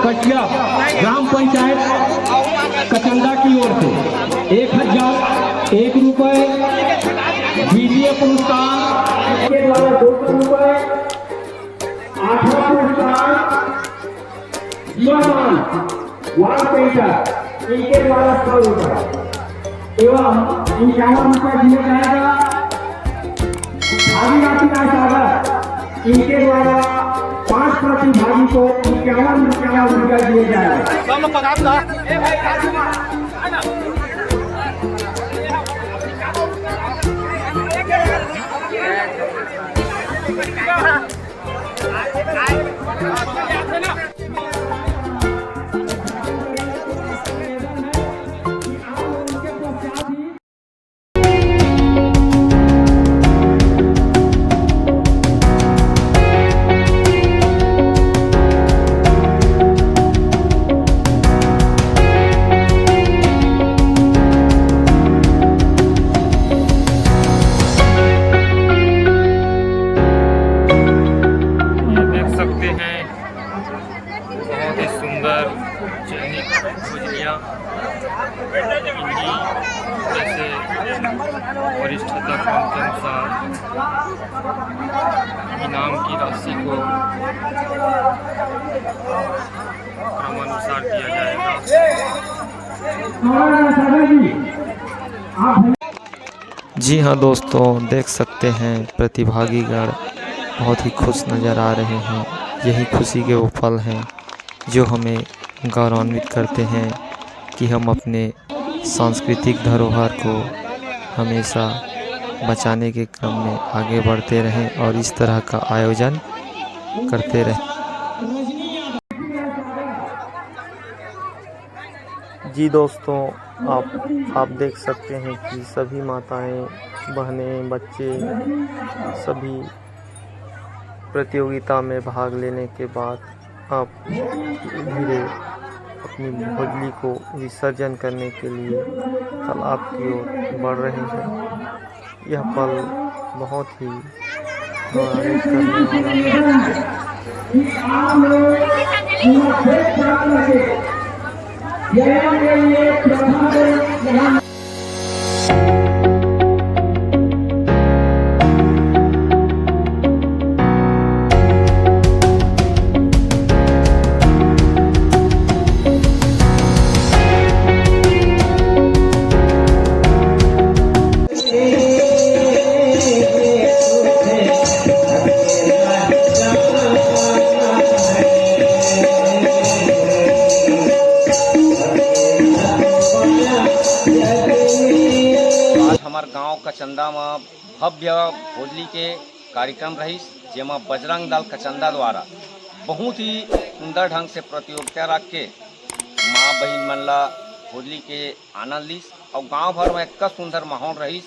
कटिया ग्राम पंचायत कचंदा की ओर से 1001 रुपये विजय पुरस्कार के द्वारा 200 रुपये, 8वां पुरस्कार जीवान वार्ड पेंटर इनके द्वारा 100 रुपये एवं 51 रुपये दिया जाएगा। भागीरथी सागर इनके द्वारा 5 प्रतिभागी को 51 रुपया दिए जाएगा। बहुत ही सुंदर चयनित भोजनियाँ जैसे वरिष्ठता क्रम के अनुसार इनाम की राशि को क्रमानुसार दिया जाएगा। जी हाँ दोस्तों, देख सकते हैं प्रतिभागीगण बहुत ही खुश नज़र आ रहे हैं। यही खुशी के वो पल हैं जो हमें गौरवान्वित करते हैं कि हम अपने सांस्कृतिक धरोहर को हमेशा बचाने के क्रम में आगे बढ़ते रहें और इस तरह का आयोजन करते रहें। जी दोस्तों, आप देख सकते हैं कि सभी माताएं, बहनें, बच्चे सभी प्रतियोगिता में भाग लेने के बाद अब धीरे अपनी भोजली को विसर्जन करने के लिए तालाब की ओर बढ़ रहे हैं। यह पल बहुत ही गौरवान्वित करने वाला है। गाँव कचंदा में भव्य होली के कार्यक्रम रही, जेमा बजरंग दल कचंदा द्वारा बहुत ही सुंदर ढंग से प्रतियोगिता रख के माँ बहन मन ला होली के आनंद ली और गाँव भर में एक सुंदर माहौल रही।